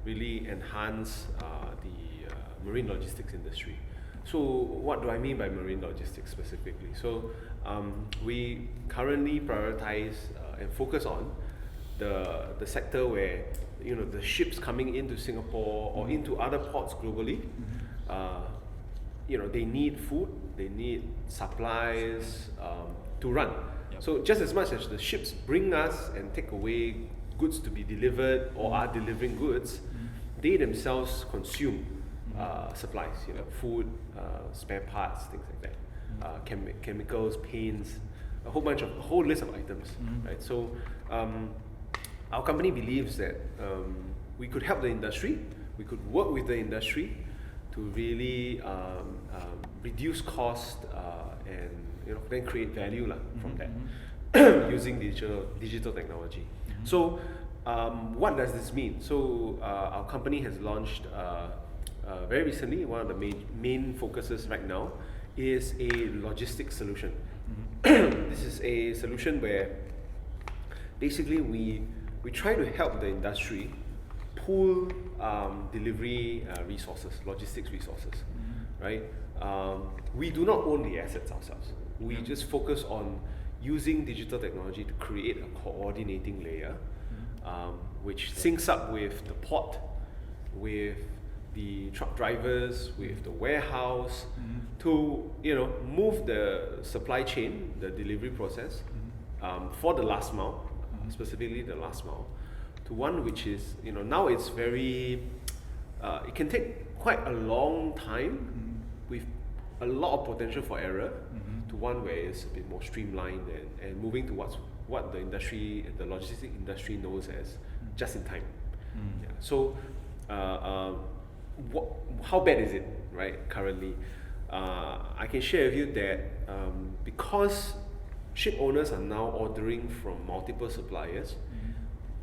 really enhance the marine logistics industry. So what do I mean by marine logistics specifically? So we currently prioritize and focus on the sector where the ships coming into Singapore or into other ports globally, they need food, they need supplies to run. Yep. So just as much as the ships bring us and take away goods to be delivered or are delivering goods, they themselves consume supplies, food, spare parts, things like that, chemicals, paints, a whole list of items, right? So our company believes that we could help the industry, we could work with the industry to really reduce cost and then create value from that using digital technology. So what does this mean? So our company has launched very recently, one of the main focuses right now is a logistics solution. This is a solution where basically we try to help the industry pool delivery resources, logistics resources, right? We do not own the assets ourselves. We just focus on using digital technology to create a coordinating layer, which syncs up with the port, with the truck drivers, with the warehouse, to move the supply chain, the delivery process, for the last mile, specifically the last mile, to one which is now it's very it can take quite a long time with a lot of potential for error, to one where it's a bit more streamlined and moving to what the logistics industry knows as just in time. Yeah. So how bad is it, right, currently? I can share with you that because ship owners are now ordering from multiple suppliers,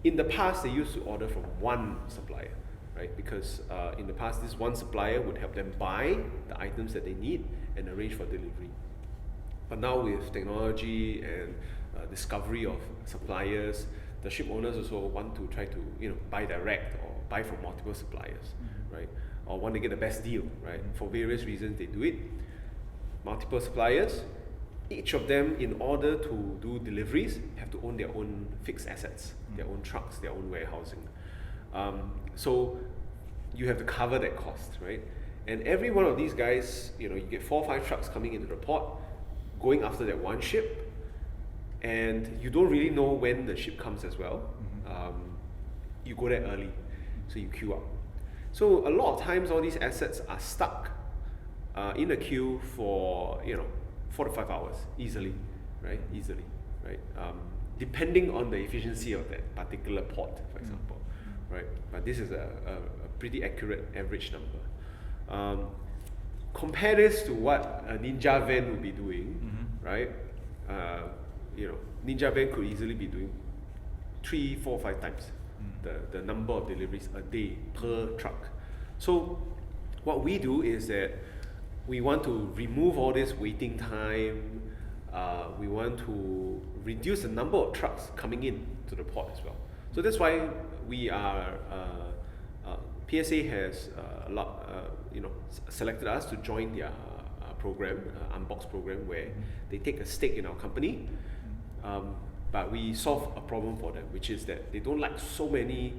in the past they used to order from one supplier, right? Because in the past this one supplier would help them buy the items that they need and arrange for delivery. But now with technology and discovery of suppliers, the ship owners also want to try to buy direct or buy from multiple suppliers, right? Or want to get the best deal, right? For various reasons they do it. Multiple suppliers, each of them, in order to do deliveries, have to own their own fixed assets, their own trucks, their own warehousing. So you have to cover that cost, right? And every one of these guys, you get 4 or 5 trucks coming into the port, going after that one ship, and you don't really know when the ship comes as well. You go there early, so you queue up. So a lot of times all these assets are stuck in a queue for 4 to 5 hours easily, right? Depending on the efficiency of that particular port, for example, right? But this is a pretty accurate average number. Compare this to what a Ninja van would be doing, right? Ninja van could easily be doing 3, 4, 5 times the number of deliveries a day per truck. So what we do is that we want to remove all this waiting time. We want to reduce the number of trucks coming in to the port as well. So that's why we are PSA has selected us to join their program, Unbox program, where they take a stake in our company. But we solve a problem for them, which is that they don't like so many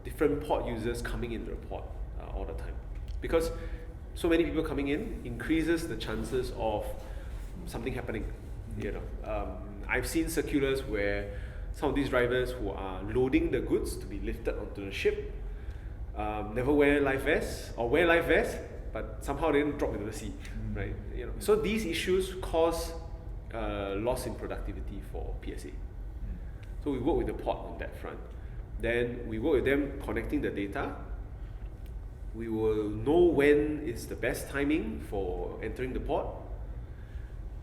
different port users coming into the port all the time, because so many people coming in increases the chances of something happening. I've seen circulars where some of these drivers who are loading the goods to be lifted onto the ship never wear life vests, or wear life vests but somehow they didn't drop into the sea, right? So these issues cause loss in productivity for PSA. So we work with the port on that front. Then we work with them connecting the data. We will know when is the best timing for entering the port.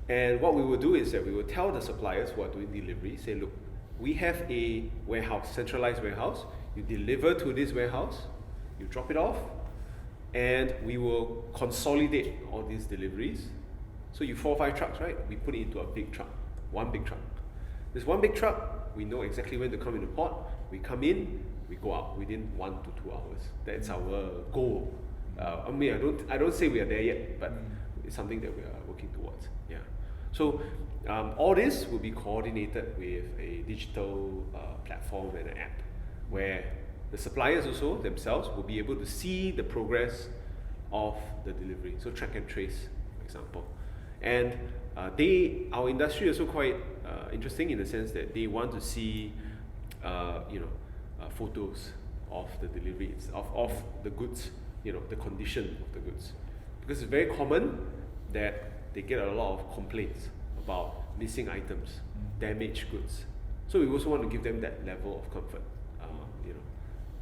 And what we will do is that we will tell the suppliers who are doing delivery, say, look, we have a warehouse, centralized warehouse. You deliver to this warehouse, you drop it off, and we will consolidate all these deliveries. So you 4 or 5 trucks, right? We put it into a big truck, one big truck. This one big truck, we know exactly when to come into port. We come in, we go out within 1 to 2 hours. That's our goal. I mean, I don't say we are there yet, but it's something that we are working towards. Yeah. So all this will be coordinated with a digital platform and an app, where the suppliers also themselves will be able to see the progress of the delivery. So track and trace, for example. And our industry is also quite interesting in the sense that they want to see, photos of the delivery, of the goods, the condition of the goods. Because it's very common that they get a lot of complaints about missing items, damaged goods. So we also want to give them that level of comfort.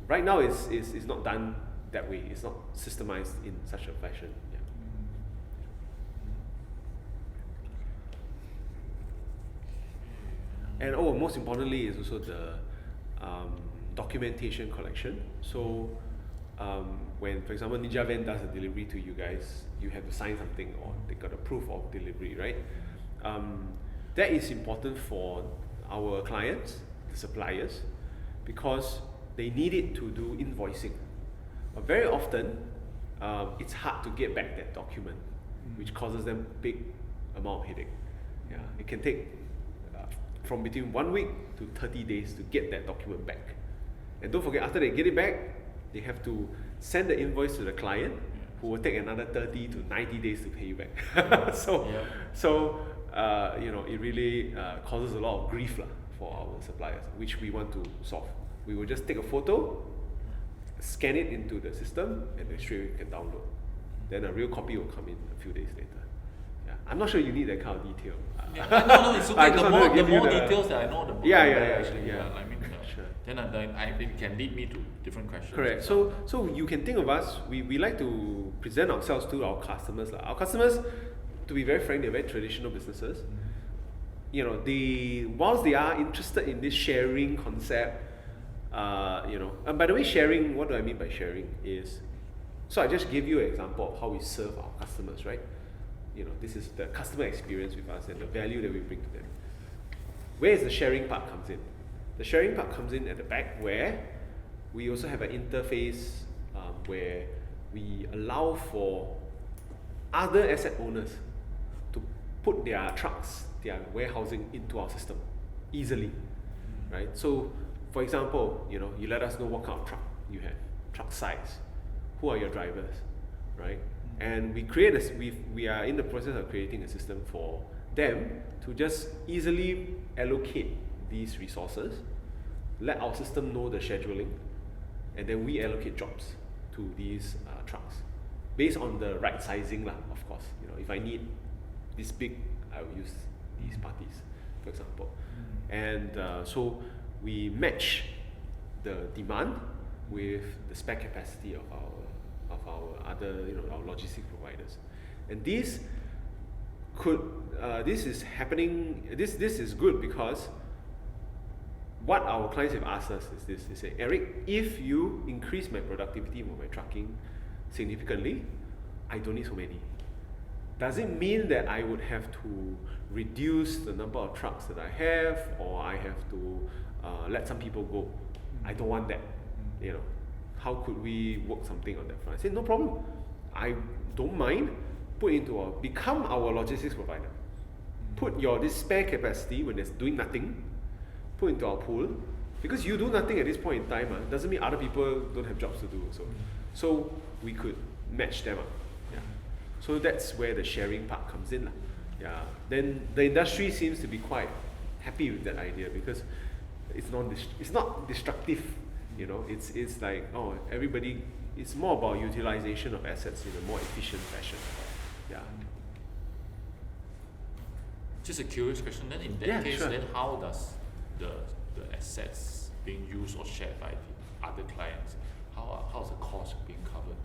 Right now it's not done that way. It's not systemized in such a fashion. Yeah. And most importantly is also the documentation collection. So when, for example, Ninja Van does a delivery to you guys, you have to sign something or they got a proof of delivery, right? That is important for our clients, the suppliers, because they need it to do invoicing. But very often, it's hard to get back that document, which causes them big amount of headache. Yeah, it can take from between 1 week to 30 days to get that document back. And don't forget, after they get it back, they have to send the invoice to the client, who will take another 30 to 90 days to pay you back. So it really causes a lot of grief for our suppliers, which we want to solve. We will just take a photo, scan it into the system, and then straight away you can download. Then a real copy will come in a few days later. Yeah, I'm not sure you need that kind of detail. No, it's okay. The more details that I know, the more actually. I mean, sure. Then it can lead me to different questions. Correct. So you can think of us. We like to present ourselves to our customers. Our customers, to be very frank, they're very traditional businesses. Whilst they are interested in this sharing concept, and by the way, sharing, what do I mean by sharing is, so I just gave you an example of how we serve our customers, right? This is the customer experience with us and the value that we bring to them. Where is the sharing part comes in? The sharing part comes in at the back, where we also have an interface where we allow for other asset owners to put their trucks, their warehousing into our system easily, right? So, for example, you let us know what kind of truck you have, truck size, who are your drivers, right? And we are in the process of creating a system for them to just easily allocate these resources, let our system know the scheduling, and then we allocate jobs to these trucks based on the right sizing, of course. If I need this big, I will use these parties, for example. And so we match the demand with the spare capacity of our other, our logistics providers. And this is happening. This is good because what our clients have asked us is this: they say, Eric, if you increase my productivity for my trucking significantly, I don't need so many. Does it mean that I would have to reduce the number of trucks that I have, or I have to let some people go? I don't want that. How could we work something on that front? I said, no problem. I don't mind. Become our logistics provider. Put this spare capacity when there's doing nothing, put into our pool. Because you do nothing at this point in time, doesn't mean other people don't have jobs to do also. So we could match them up. Yeah. So that's where the sharing part comes in. Yeah. Then the industry seems to be quite happy with that idea because it's not destructive. It's like, everybody, it's more about utilization of assets in a more efficient fashion. Yeah. Just a curious question. Then in that case, then how does the assets being used or shared by the other clients, how's the cost being covered?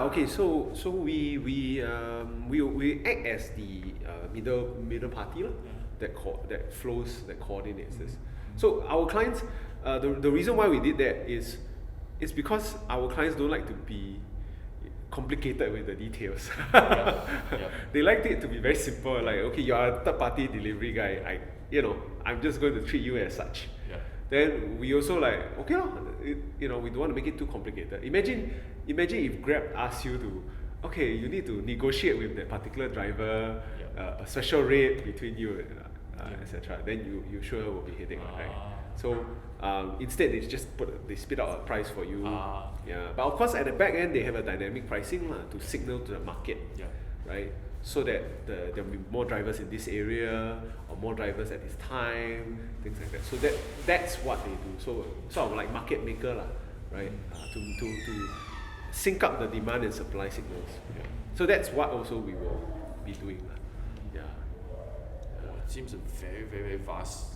Okay. So we act as the middle party that flows, that coordinates this. So our clients, the reason why we did that is because our clients don't like to be complicated with the details. They like it to be very simple. Like, okay, you are a third party delivery guy. I'm just going to treat you as such. then we also like, okay, we don't want to make it too complicated. Imagine if Grab asks you to, okay, you need to negotiate with that particular driver, a special rate between you, etc. Then you sure will be hitting, right? So instead they spit out a price for you. But of course at the back end they have a dynamic pricing to signal to the market, right? So that there'll be more drivers in this area or more drivers at this time, things like that. So that's what they do. So sort of like market maker, right? To sync up the demand and supply signals. So that's what also we will be doing. It seems a very, very, very vast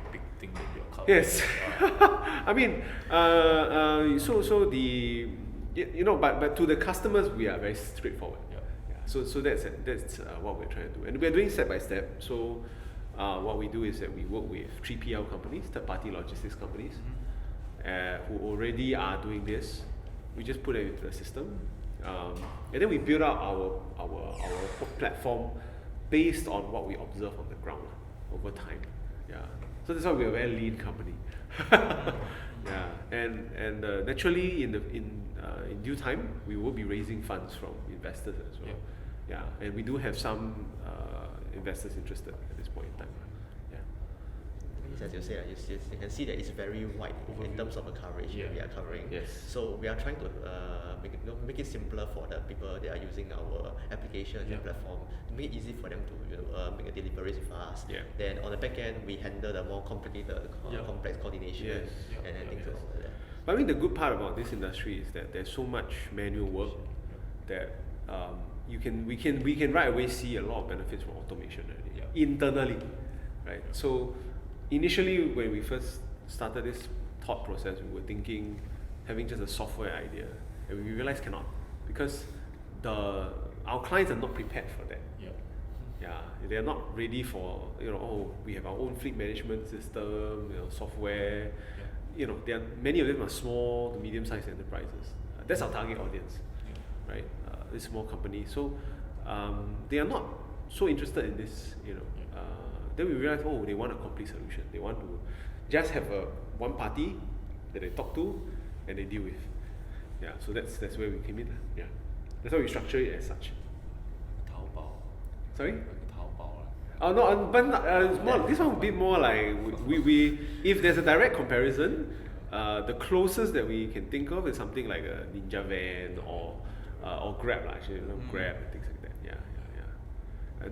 big thing that you're covering. Yes. I mean, but to the customers we are very straightforward. So that's what we're trying to do, and we're doing step by step. So what we do is that we work with 3PL companies, third-party logistics companies, who already are doing this. We just put it into the system, and then we build out our platform based on what we observe on the ground over time. So that's why we're a very lean company. And naturally in due time we will be raising funds from investors as well. And we do have some investors interested at this point in time. As you say, you can see that it's very wide in terms of the coverage we are covering. So we are trying to make it simpler for the people that are using our application and platform, to make it easy for them to make a deliveries with us. Then on the back end, we handle the more complicated, complex coordination and things like that. But I mean, the good part about this industry is that there's so much manual work that we can right away see a lot of benefits from automation already, internally, right? So initially, when we first started this thought process, we were thinking having just a software idea, and we realized cannot, because our clients are not prepared for that. They are not ready for we have our own fleet management system, software. Many of them are small to medium-sized enterprises. That's our target audience, right? These small companies. So they are not so interested in this, Then we realized, they want a complete solution. They want to just have one party that they talk to and they deal with. So that's where we came in. That's why we structure it as such. Taobao. Sorry? Like Taobao. Oh no, but it's more, this one would be more like we if there's a direct comparison, the closest that we can think of is something like a Ninja Van or Grab, actually, Grab and things like that.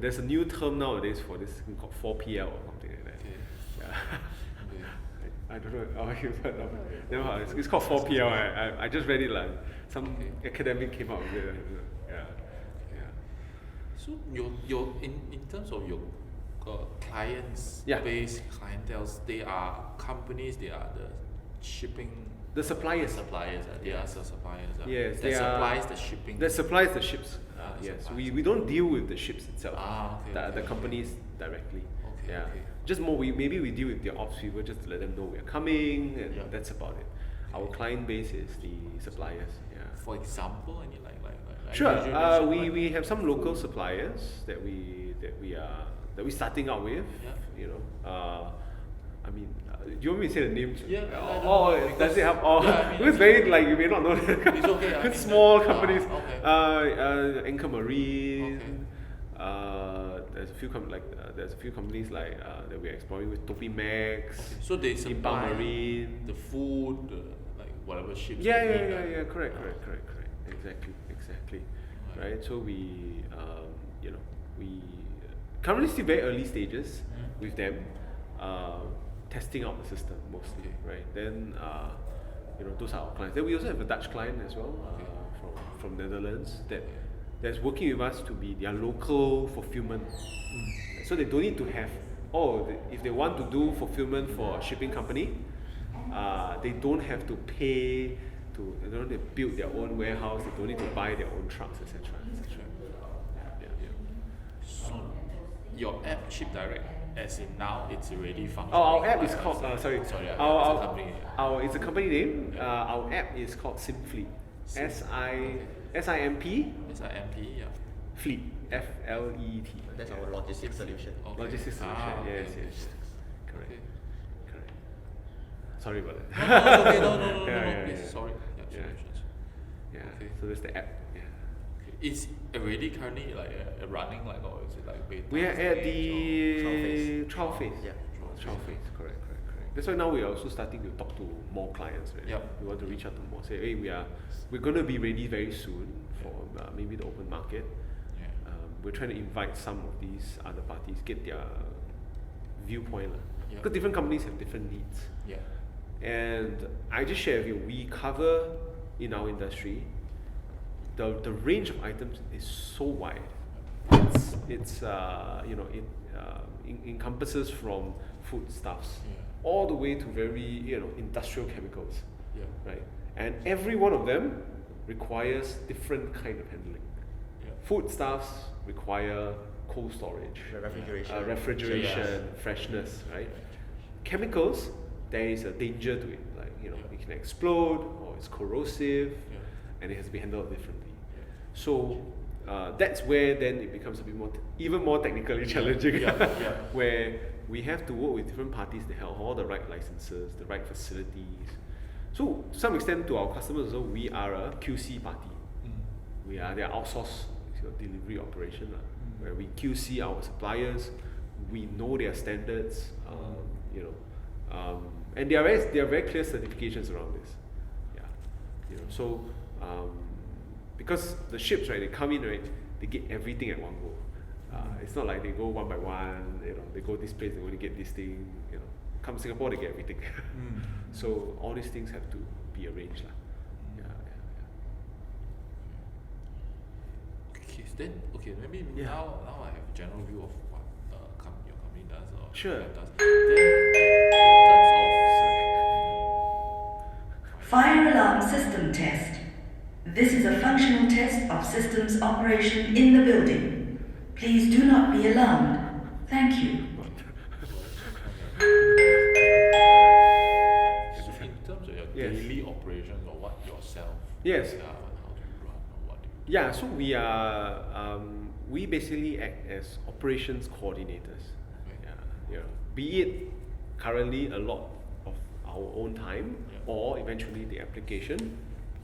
There's a new term nowadays for this thing called 4PL or something like that. I don't know. Oh, you've heard of it. No, it's called 4PL. I just read it like some academic came out with it. So your in terms of your clients, base clientels, they are companies. They are the shipping. The suppliers. They are the suppliers. Yes, that supplies the shipping. That supplies the ships. Yes, we don't deal with the ships itself. The companies directly. Just more, maybe we deal with the ops people just to let them know we're coming, and that's about it. Our client base is the suppliers. For example, any like sure. We have some local suppliers that we're starting out with. I mean, do you want me to say the names? Does it help? It's very like you may not know. It's okay. It's small companies. Anchor Marine. There's a few companies like that we're exploring with Topi Max. So they supply Marine, the food, like whatever ships. Correct. Exactly. Right. So we currently still very early stages with them. Testing out the system mostly, right? Then, those are our clients. Then we also have a Dutch client as well, from Netherlands that's working with us to be their local fulfillment. So they don't need to have, if they want to do fulfillment for a shipping company, they don't have to pay they don't need to build their own warehouse. They don't need to buy their own trucks, etc. So your app Ship Direct, as in now, it's already functioning. Our app is called it's a company name. Our app is called Simply. SIMP. Fleet. FLEET. That's our logistics solution. Logistics solution. Yes. Correct. sorry about that. No, okay, no, please, sorry. Yeah, solutions. Yeah. Okay. So that's the app. Yeah. It's already currently like running, like, or is it like beta? We are at stage the trial phase. Yeah. Trial phase. Correct. That's why now we are also starting to talk to more clients. Right? Yep. We want to reach out to more. Say, hey, we're going to be ready very soon for maybe the open market. Yeah. We're trying to invite some of these other parties, get their viewpoint. Yep. Because different companies have different needs. Yeah. And I just share with you, we cover in our industry, the range of items is so wide. It's you know, it encompasses from foodstuffs all the way to very industrial chemicals. Yeah. Right? And every one of them requires different kind of handling. Yeah. Foodstuffs require cold storage, refrigeration, freshness, right? Chemicals, there is a danger to it, like it can explode or it's corrosive, and it has to be handled differently. So that's where then it becomes a bit more, even more technically challenging, where we have to work with different parties to have all the right licenses, the right facilities. So to some extent, to our customers also, we are a QC party. We are their outsourced delivery operation, where we QC our suppliers. We know their standards, and there are very clear certifications around this. Yeah, so because the ships, right, they come in, right, they get everything at one go. It's not like they go one by one. They go this place, they only get this thing. Come Singapore, they get everything. So all these things have to be arranged, Okay, maybe now I have a general view of what your company does or Sure. does. Then, in terms of Fire alarm system test. This is a functional test of systems operation in the building. Please do not be alarmed. Thank you. So in terms of your daily operations or what yourself, yes. How do you run or what do you do? Yeah, so we basically act as operations coordinators. Be it currently a lot of our own time or eventually the application.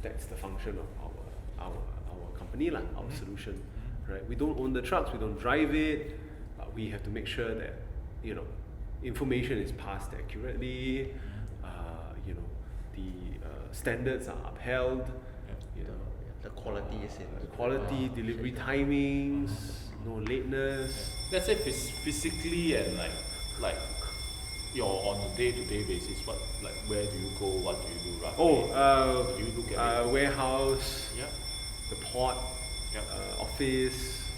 That's the function of our company, our solution. Right? We don't own the trucks, we don't drive it, but we have to make sure that information is passed accurately. The standards are upheld. The quality is in Quality, delivery timings, no lateness. Let's say physically and like you're on a day-to-day basis, where do you go, what do you do roughly? Do you look at warehouse, the port, office,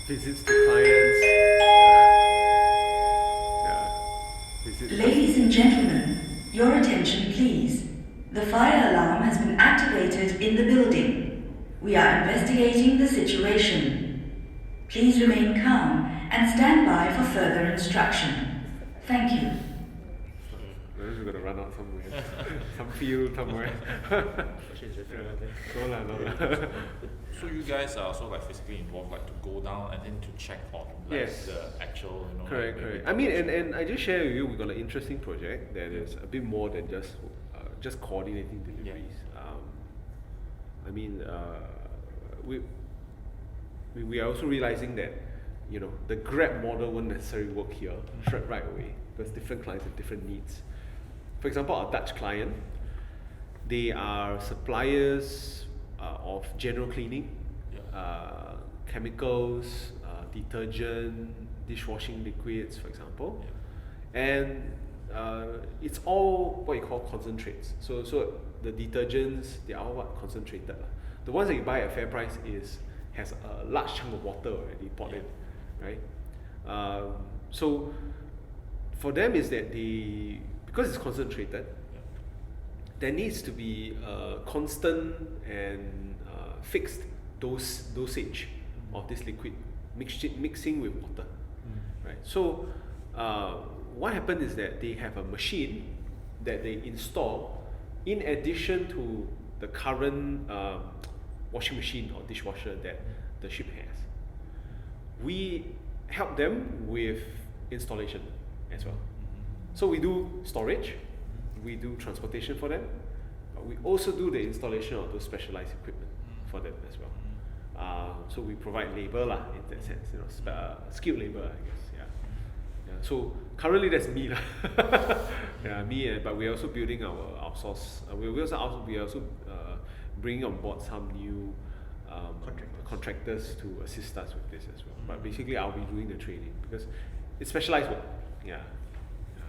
visits to clients. Ladies and gentlemen, your attention please. The fire alarm has been activated in the building. We are investigating the situation. Please remain calm and stand by for further instruction. Thank you. We're going to run out somewhere. Some field somewhere. No. So you guys are also physically involved, to go down and then to check on the actual, Correct. I mean, and I just share with you, we got an interesting project that is a bit more than just coordinating deliveries. We are also realizing that the Grab model won't necessarily work here right away because different clients have different needs. For example, our Dutch client, they are suppliers of general cleaning, chemicals, detergent, dishwashing liquids, for example, and it's all what you call concentrates. So the detergents, they are all concentrated. The ones that you buy at fair price has a large chunk of water already poured in, right? So for them is that because it's concentrated, there needs to be a constant and fixed dosage of this liquid mixing with water, right? So what happened is that they have a machine that they install in addition to the current washing machine or dishwasher that the ship has. We help them with installation as well. So we do storage, we do transportation for them, but we also do the installation of those specialized equipment for them as well. So we provide labor lah, in that sense, skilled labor, I guess. Yeah. So currently that's me lah. Yeah, me. But we're also building our outsource. We are also bringing on board some new contractors to assist us with this as well. But basically, I'll be doing the training because it's specialized work. Yeah.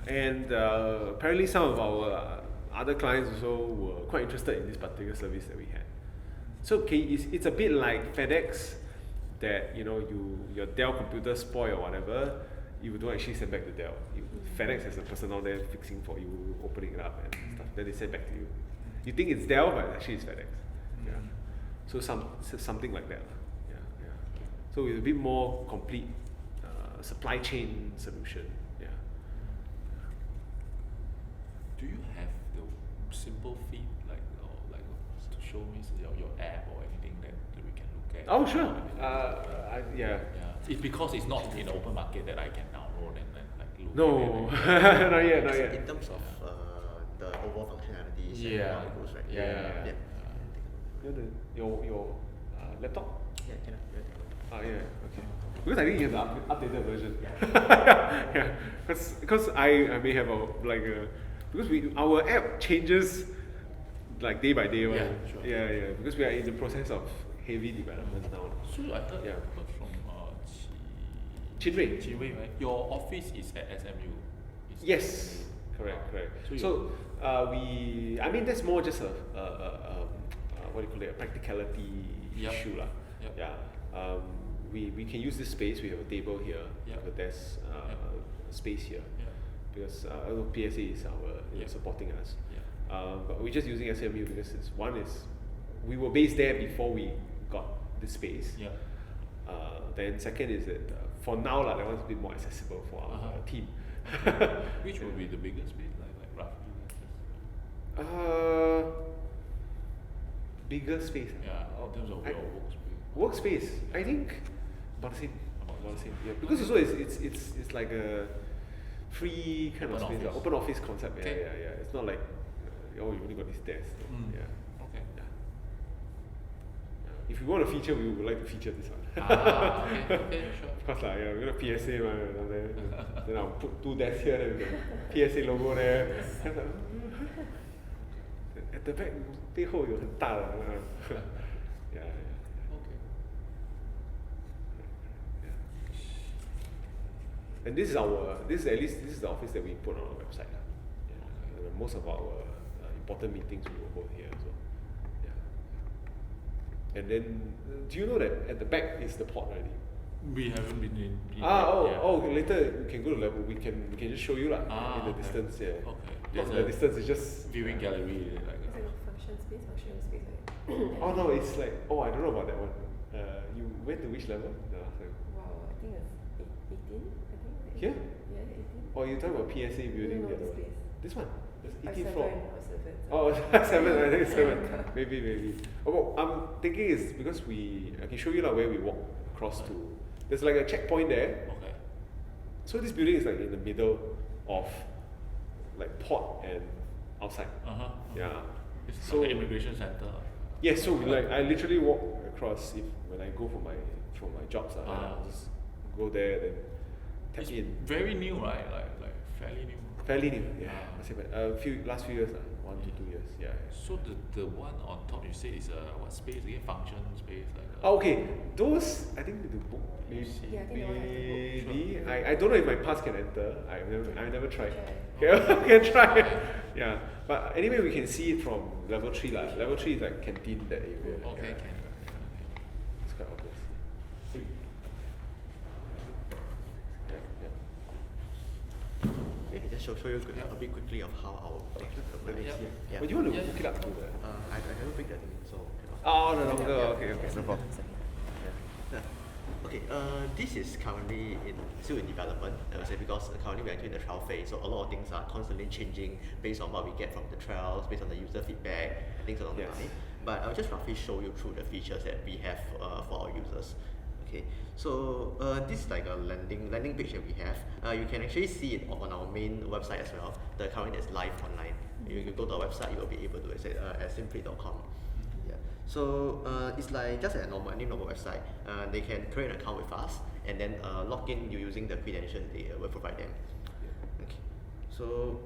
And apparently, some of our other clients also were quite interested in this particular service that we had. So it's a bit like FedEx, that your Dell computer spoil or whatever, you don't actually send back to Dell. FedEx has a person out there fixing for you, opening it up and stuff. Then they send back to you. You think it's Dell, but actually it's FedEx. Yeah. So something like that. Yeah. So it's a bit more complete supply chain solution. Yeah. Do you have the simple feed like to show me your app or anything that we can look at? Oh sure. Yeah. It's because it's not in the open market that I can download and look No, at it. not yet. In terms of the overall functionalities and Yeah. how it goes, right? Yeah. Your laptop? Yeah, can I? Yeah. Okay. Because I think you have the updated version. Yeah. Yeah. Because I may have because our app changes like day by day. Yeah, sure. Yeah. Because we are in the process of heavy development now. So I heard from Chean080409, right? Your office is at SMU. Yes. Correct. So that's more just a what do you call it, a practicality issue lah. Yep. Yeah. We can use this space. We have a table here, Yep. a desk space here, Yeah. because PSA is our supporting us. Yeah. But we're just using SMU because we were based there before we got this space. Yeah. Then second is that for now that one's a bit more accessible for our team. Which would be the biggest space, like roughly? Bigger space. Yeah, in terms of your Workspace, I think about the same. Yeah, because also it's like a free kind Open of space, office. open office concept. Okay. Yeah. It's not like you only got this desk. Yeah. Okay. Yeah. If we want a feature, we would like to feature this one. Okay, sure. Of course, we're gonna PSA, then I'll put 2 desks here, then we got PSA logo there. At the back, 背后有很大的 yeah. Okay. And this is the office that we put on our website. Yeah. Most of our important meetings we will hold here as well. Yeah. And then, do you know that at the back is the port already? We haven't been in. Later we can go to level. We can just show you in the distance. Yeah. Okay. Not in the distance. It's just viewing gallery. Is it a function space? Oh no, it's like I don't know about that one. You went to which level the last time? Wow, I think it's 18. I think. Here? Yeah, 18. Or you talking about PSA building? No, the other this one? place. This one. This Or 18th 7, floor. or 7. Oh, 7. I think it's 7. Maybe. Oh, I'm thinking it's because I can show you where we walk across to. There's like a checkpoint there. Okay. So this building is like in the middle of like port and outside. Yeah. It's So like an immigration center. yeah, so I literally walk across when I go for my jobs. I'll just go there, then tap It's in. very new, right? Like fairly new. Fairly new, yeah. I say, but last few years, 1 to 2 years, yeah. So the one on top you say is what space again? Function space like. Oh, okay, those I think the book maybe. Yeah, I think the one has the book. Maybe I don't know if my pass can enter. I never tried. Try. Okay, can try. Yeah, but anyway, we can see it from level 3 lah. Level 3 is like canteen that area. Okay, yeah. can. It's quite obvious. Okay, just show you a bit quickly of how our development is here. Yeah. But you want to hook it up to the? I don't pick that thing, so. Oh, no longer. Okay, no problem. Okay, this is currently still in development, I would say, because currently we're entering the trial phase, so a lot of things are constantly changing based on what we get from the trials, based on the user feedback, and things along the line. But I'll just roughly show you through the features that we have for our users. Okay, so this is like a landing page that we have. You can actually see it on our main website as well. The current is live online. You go to our website, you will be able to access at simply.com. Yeah. So it's like just a normal website. They can create an account with us and then log in using the credentials they will provide them. Okay. So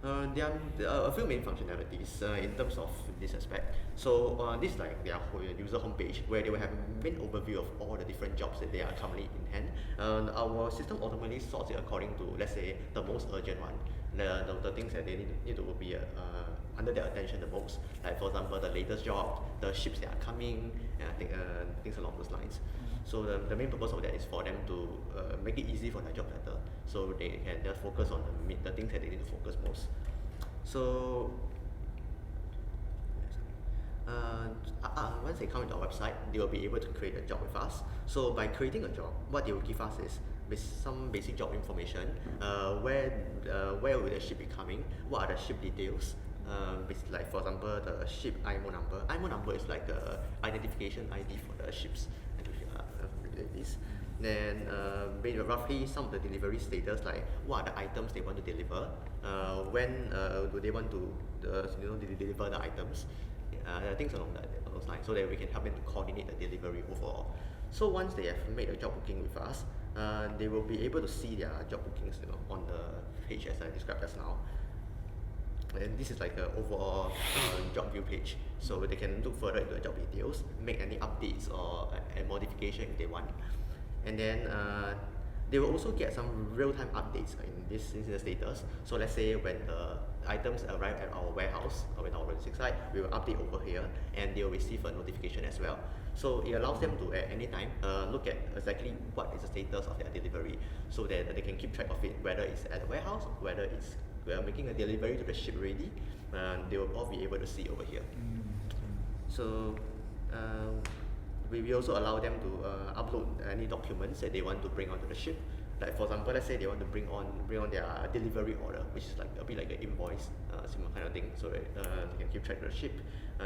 there are a few main functionalities in terms of this aspect. So this is like their user homepage where they will have a main overview of all the different jobs that they are currently in hand. Our system automatically sorts it according to, let's say, the most urgent one, the things that they need to be under their attention the most. Like for example, the latest job, the ships that are coming, and things along those lines. So the main purpose of that is for them to make it easy for their job better, so they can just focus on the things that they need to focus most. So once they come into our website, they will be able to create a job with us. So by creating a job, what they will give us is some basic job information. Where will the ship be coming? What are the ship details? Like for example, the ship IMO number. IMO number is like the identification ID for the ships. Then roughly some of the delivery status, like what are the items they want to deliver, when do they want to deliver the items, things along those lines, so that we can help them to coordinate the delivery overall. So once they have made a job booking with us, they will be able to see their job bookings on the page as I described just now. And this is like the overall job view page, so they can look further into the job details, make any updates or a modification if they want. And then they will also get some real-time updates in the status. So let's say when the items arrive at our warehouse or in our logistics site, we will update over here and they will receive a notification as well. So it allows them to at any time look at exactly what is the status of their delivery, so that they can keep track of it, whether it's at the warehouse, whether it's making a delivery to the ship already. They will all be able to see over here. So we also allow them to upload any documents that they want to bring onto the ship. Like for example, let's say they want to bring on their delivery order, which is like a bit like an invoice, similar kind of thing, so that they can keep track of the ship.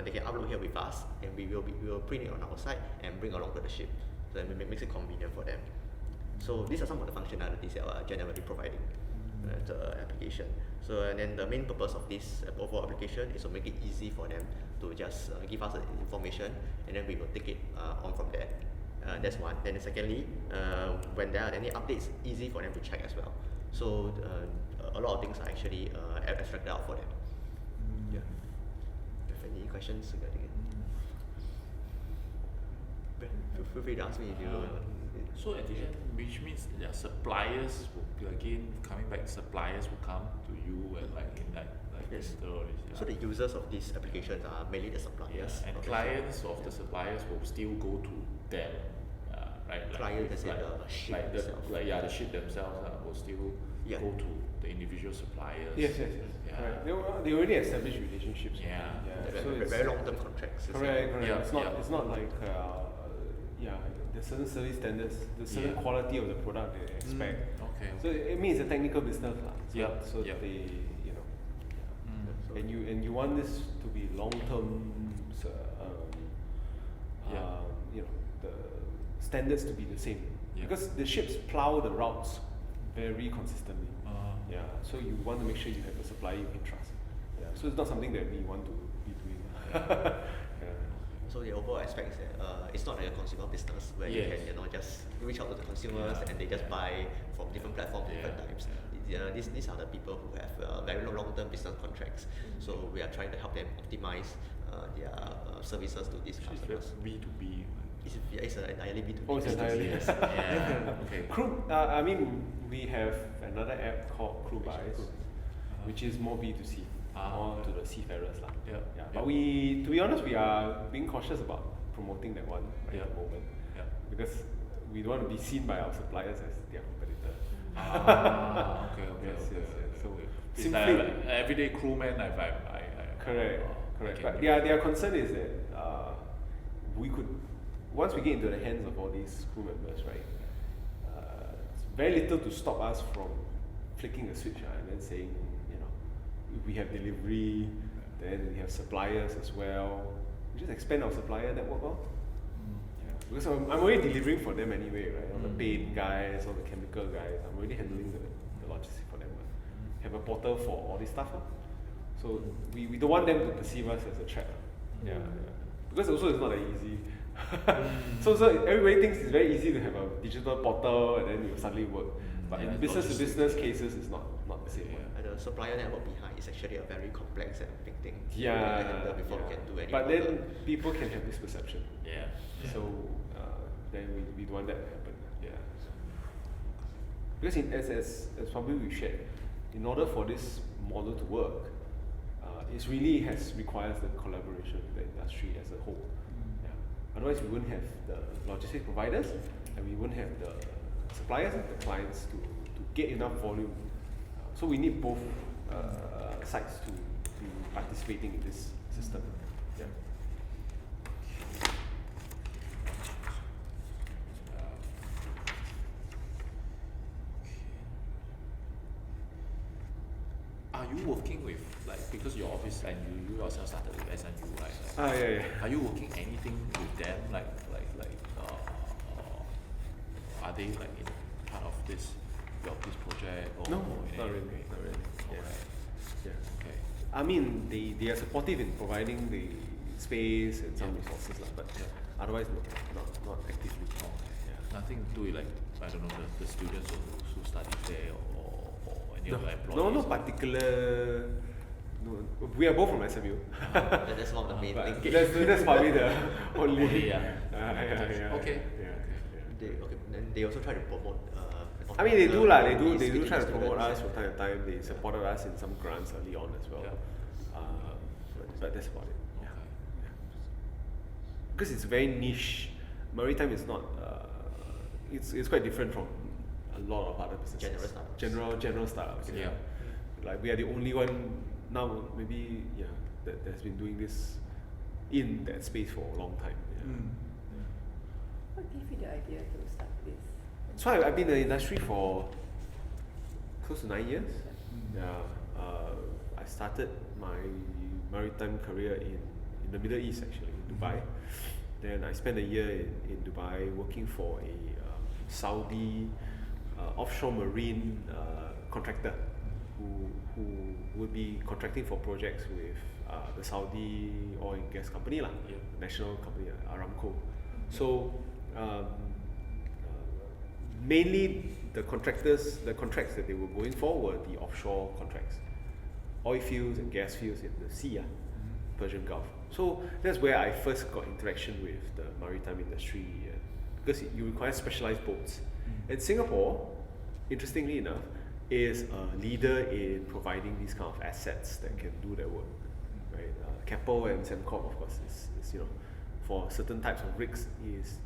They can upload here with us, and we will print it on our site and bring along to the ship. So it makes it convenient for them. So these are some of the functionalities that we are generally providing the application. So and then the main purpose of this overall application is to make it easy for them to just give us the information, and then we will take it on from there. That's one. Then secondly, when there are any updates, easy for them to check as well. So a lot of things are actually abstracted out for them. Yeah. Have any questions regarding it? Feel free to ask me if you. So at the end, which means their suppliers will, again coming back, suppliers will come to you and yes. Yeah. So the users of these applications are mainly the suppliers. And clients of the suppliers will still go to them, right? Clients, the ship themselves. The ship themselves will still go to the individual suppliers. Yes. Yeah. Right. They already established relationships. Yeah. So very long-term contracts. Correct. Yeah. It's not like there's certain service standards, the certain quality of the product they expect. Okay. So it means it's a technical business, So Yeah. they, and you want this to be long-term. The standards to be the same, because the ships plow the routes very consistently. So you want to make sure you have a supplier you can trust. So it's not something that we want to be doing. So the overall aspect is that it's not like a consumer business where you can just reach out to the consumers and they just buy from different platforms different times. These are the people who have very long-term business contracts. So we are trying to help them optimize their services to these customers. B2B. It's entirely B2B. Oh, it's entirely. Okay. Crew. We have another app called Crew Buys, which is more B2C, more to the seafarers, But to be honest, we are being cautious about promoting that one at the moment, because we don't want to be seen by our suppliers as their competitor. Okay. So it's simply, like everyday crewman. Correct. But their concern is that we could, once we get into the hands of all these crew members, right? It's very little to stop us from flicking a switch and then saying, we have delivery, then we have suppliers as well. We just expand our supplier network. because I'm already delivering for them anyway, right? All the paint guys, all the chemical guys, I'm already handling the logistics for them. Have a portal for all this stuff. So we don't want them to perceive us as a threat. Yeah. Because also it's not that easy. so everybody thinks it's very easy to have a digital portal and then it will suddenly work. But in business to business cases, it's not the same one. And the supplier network behind is actually a very complex and big thing. Yeah. Before we can do any but then people can have this perception. Yeah. So then we don't want that to happen. Yeah. Because as probably we shared, in order for this model to work, it really requires the collaboration with the industry as a whole. Yeah. Otherwise, we wouldn't have the logistic providers, and we wouldn't have the suppliers and the clients to get enough volume. So we need both sides to be participating in this system. Yeah. Are you working with, like, because your office and you yourself started with SMU, right? Yeah. Are you working anything with them, are they like in part of this project or No, or not really. anything? Not really. Yeah. Okay. Yeah. Okay. I mean, they are supportive in providing the space and some resources, but otherwise, not actively. Yeah. Nothing to do with, like, I don't know, the students who study there or any other employees? No particular. No, we are both from SMU. That's one of the main things. That's probably the only. Yeah. Okay. Then they also try to promote. I mean, they do lah. They do within try to the promote us students. from time to time. They supported us in some grants early on as well. Yeah. But that's about it. Yeah. Okay. Because it's very niche. Maritime is not. It's quite different from a lot of other businesses. General startups. General startups. Yeah. Like we are the only one now. Maybe that's been doing this in that space for a long time. Yeah. What gave you the idea to start this? So I've been in the industry for close to 9 years. Yeah. I started my maritime career in the Middle East, actually, in Dubai. Then I spent a year in Dubai working for a Saudi offshore marine contractor who would be contracting for projects with the Saudi oil and gas company, the national company, Aramco. So mainly the contracts that they were going for were the offshore contracts, oil fields and gas fields in the sea, Persian Gulf. So that's where I first got interaction with the maritime industry, because you require specialized boats. And Singapore, interestingly enough, is a leader in providing these kind of assets that can do their work. Right? Keppel and Sembcorp, of course, is for certain types of rigs,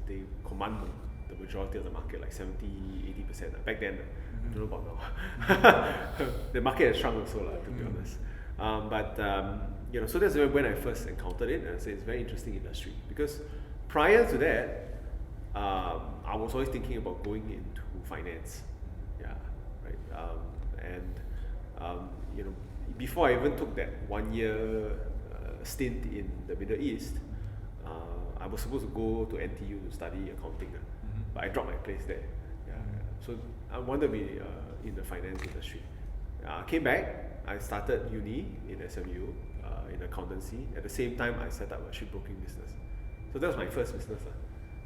they command the majority of the market, like 70-80%. Back then, I don't know about now. The market has shrunk also, to be honest. So that's when I first encountered it, and I say it's a very interesting industry. Because prior to that, I was always thinking about going into finance. Before I even took that 1 year stint in the Middle East, I was supposed to go to NTU to study accounting, but I dropped my place there. So I wanted to be in the finance industry. I came back, I started uni in SMU in accountancy. At the same time, I set up a shipbroking business. So that was my first business.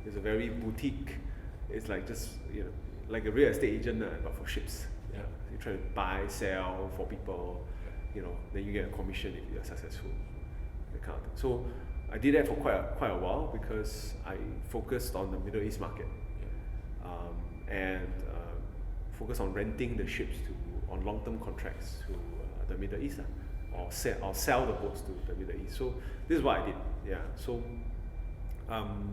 It's a very boutique. It's like just like a real estate agent, but for ships. You try to buy, sell for people. Then you get a commission if you are successful. That kind of thing. So I did that for quite a while because I focused on the Middle East market, and focused on renting the ships on long-term contracts to the Middle East, or sell the boats to the Middle East. So this is what I did. So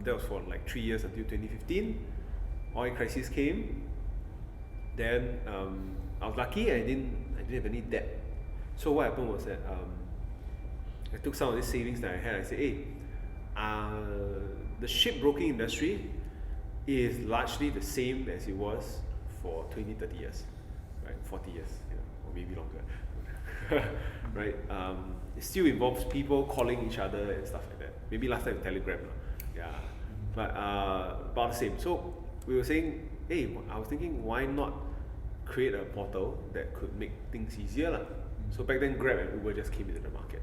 that was for like 3 years until 2015. Oil crisis came. Then I was lucky and I didn't have any debt. So what happened was that I took some of these savings that I had. I said, hey, the shipbroking industry is largely the same as it was for 20, 30 years, right? 40 years, or maybe longer, right? It still involves people calling each other and stuff like that. Maybe last time Telegram, but about the same. So we were saying, hey, I was thinking, why not create a portal that could make things easier lah. So back then, Grab and Uber just came into the market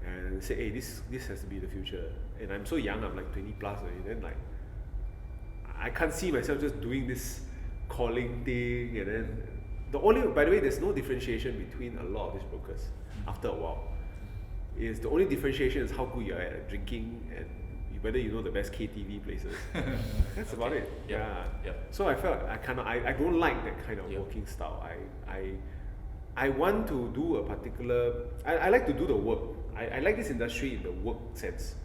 and said, hey, this has to be the future. And I'm so young, I'm like 20 plus already. Then like, I can't see myself just doing this calling thing. And then by the way, there's no differentiation between a lot of these brokers after a while. The only differentiation is how good you are at drinking and whether you know the best KTV places. That's about it. Yeah. So I felt I don't like that kind of working style. I want to do a particular. I like to do the work. I like this industry in the work sense.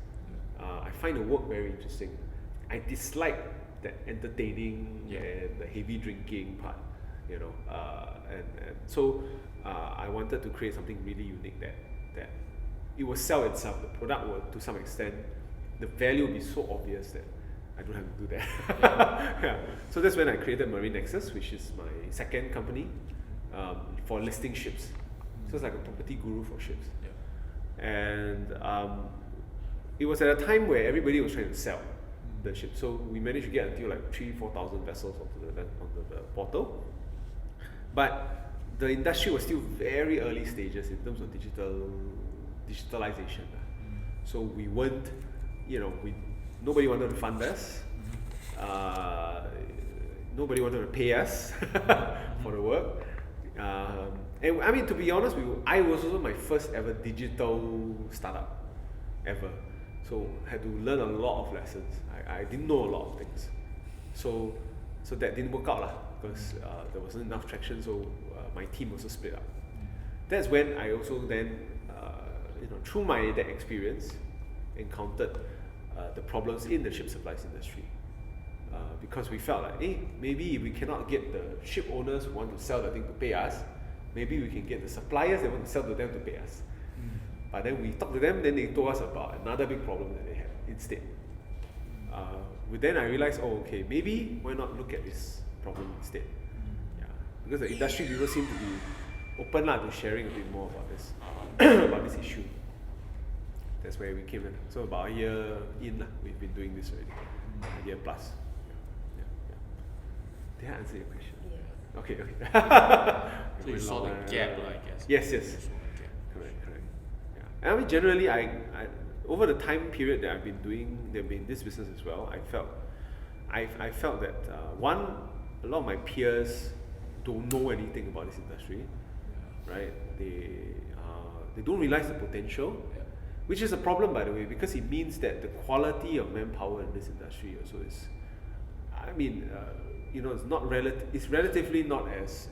I find the work very interesting. I dislike that entertaining and the heavy drinking part, you know. And so I wanted to create something really unique that it will sell itself. The product will, to some extent, the value will be so obvious that I don't have to do that. So that's when I created Marine Nexus, which is my second company for listing ships. So it's like a property guru for ships. And it was at a time where everybody was trying to sell the ship. So we managed to get until like 3,000-4,000 vessels onto the portal. But the industry was still very early stages in terms of digitalization. So we weren't, nobody wanted to fund us. Nobody wanted to pay us for the work. And I mean, to be honest with you, I was also my first ever digital startup ever. So I had to learn a lot of lessons. I didn't know a lot of things. So that didn't work out because there wasn't enough traction, so my team also split up. That's when I also then, through that experience, encountered the problems in the ship supplies industry. Because we felt like, hey, maybe if we cannot get the ship owners who want to sell the thing to pay us, maybe we can get the suppliers that want to sell to them to pay us. But then we talked to them, then they told us about another big problem that they had instead. Then I realized, okay, maybe why not look at this problem instead? Because the industry people seem to be open to sharing a bit more about this about this issue. That's where we came in. So about a year in, we've been doing this already. A year plus. Did I answer your question? Yes. Okay. So you saw the gap, I guess. Yes. Correct. Yeah. I mean, generally, I over the time period that I've been doing this business as well, I felt that a lot of my peers don't know anything about this industry, right? They don't realize the potential, which is a problem, by the way, because it means that the quality of manpower in this industry also is, it's not it's relatively not as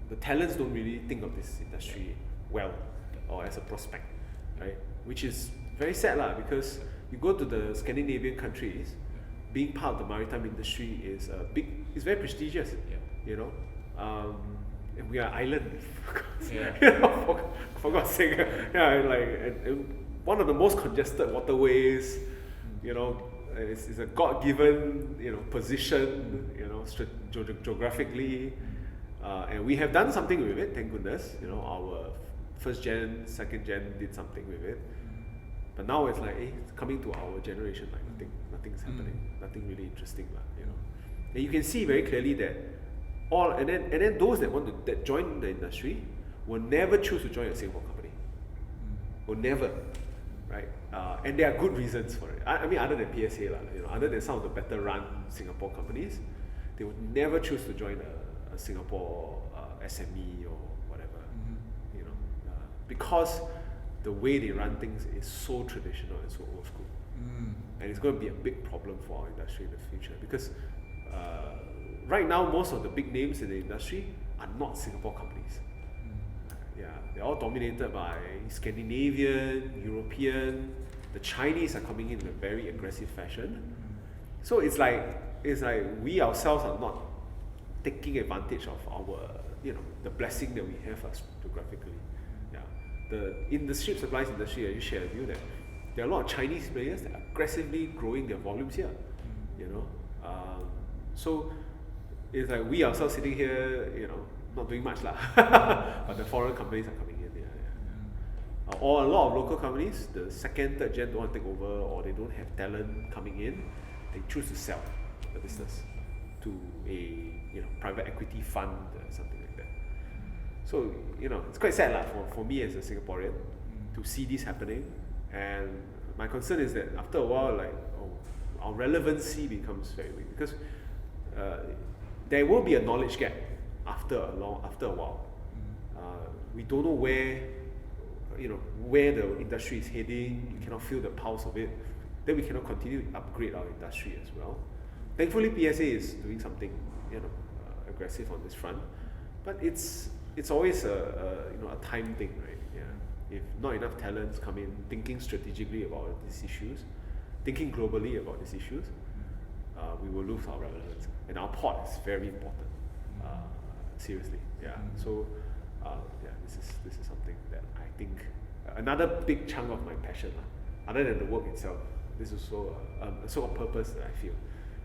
the talents don't really think of this industry well or as a prospect, right? Which is very sad because you go to the Scandinavian countries, being part of the maritime industry is very prestigious, and we are island, for God's sake, and one of the most congested waterways, it's a God-given, position, geographically, and we have done something with it, thank goodness. Our first gen, second gen did something with it, but now it's like, it's coming to our generation, like nothing's happening, nothing really interesting, and you can see very clearly that and then those that join the industry will never choose to join a Singapore company, will never. Right, and there are good reasons for it. I mean, other than PSA, other than some of the better run Singapore companies, they would never choose to join a Singapore SME or whatever, because the way they run things is so traditional and so old school, and it's going to be a big problem for our industry in the future. Because right now, most of the big names in the industry are not Singapore companies. They're all dominated by Scandinavian, European. The Chinese are coming in a very aggressive fashion. So it's like we ourselves are not taking advantage of our, the blessing that we have geographically. In the ship supplies industry, I just share with you that there are a lot of Chinese players that are aggressively growing their volumes here. So it's like we ourselves sitting here, not doing much but the foreign companies are coming in. or a lot of local companies, the second, third gen don't want to take over, or they don't have talent coming in, they choose to sell the business to a private equity fund or something like that. So it's quite sad for me as a Singaporean to see this happening, and my concern is that after a while, our relevancy becomes very weak, because there will be a knowledge gap after a while. We don't know where the industry is heading. We cannot feel the pulse of it. Then we cannot continue to upgrade our industry as well. Thankfully, PSA is doing something aggressive on this front, but it's always a time thing, right? Yeah. If not enough talents come in thinking strategically about these issues, thinking globally about these issues, we will lose our relevance. And our port is very important. Seriously, yeah. So, this is something that I think another big chunk of my passion, other than the work itself. This is also a sort of purpose that I feel.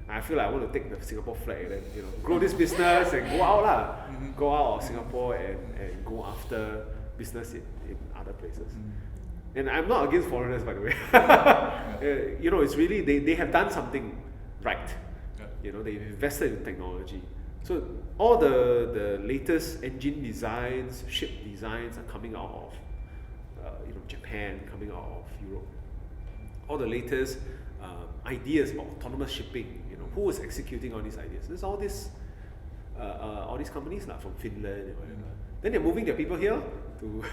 I feel like I want to take the Singapore flag and then grow this business and go out go out of Singapore and go after business in other places. And I'm not against foreigners, by the way. It's really they have done something right. They've invested in technology. So all the latest engine designs, ship designs are coming out of Japan, coming out of Europe. All the latest ideas about autonomous shipping. Who is executing all these ideas? There's all these companies from Finland and whatever. Then they're moving their people here to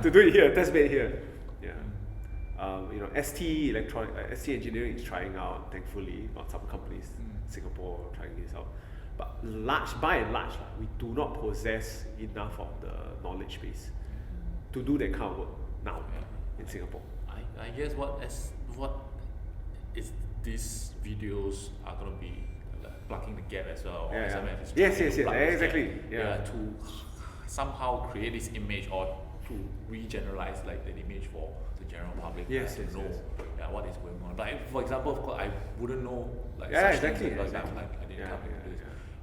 to do it here, test bed here. Yeah. ST Engineering is trying out, thankfully, not some companies in Singapore trying this out. But by and large, we do not possess enough of the knowledge base to do that kind of work now in Singapore. I guess what is these videos are going to be plugging the gap as well. Yes, exactly. To somehow create this image or to re-generalize the image for the general public to know what is going on. But for example, of course, I wouldn't know such things because I didn't come into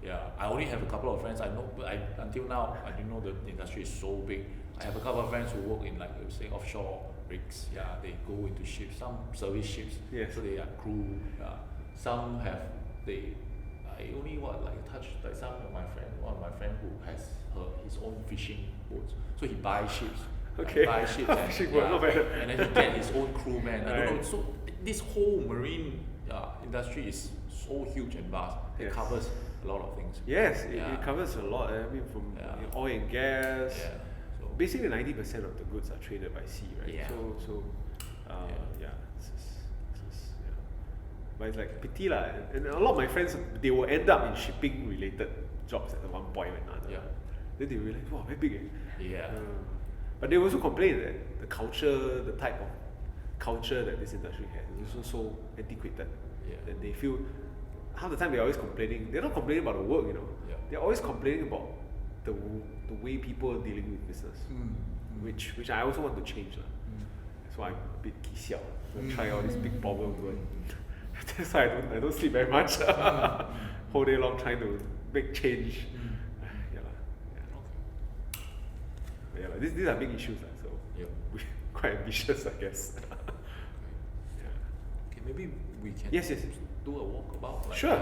this. I only have a couple of friends I know, but until now I didn't know the industry is so big. I have a couple of friends who work in say offshore rigs. They go into ships, some service ships. So they are crew. Some have I only touch some of my friend. One of my friend who has his own fishing boats. So he buys ships. Okay. Buys ships and then he get his own crewman. I don't know. So this whole marine industry is so huge and vast. It covers a lot of things. Yes, it covers a lot. I mean, from oil and gas. So basically 90% of the goods are traded by sea, right? So but it's like pity lah. And a lot of my friends, they will end up in shipping related jobs at one point or another. Then they realize, wow, very big. But they also complain that the culture, the type of culture that this industry has is also so antiquated. That they feel half the time they're always complaining. They're not complaining about the work, They're always complaining about the way people are dealing with business, which I also want to change. So I'm a bit kisiao. Try all these big problems. That's why I don't sleep very much. Whole day long trying to make change. These are big issues, so we're quite ambitious, I guess. Okay, maybe we can yes. do a walkabout. Sure.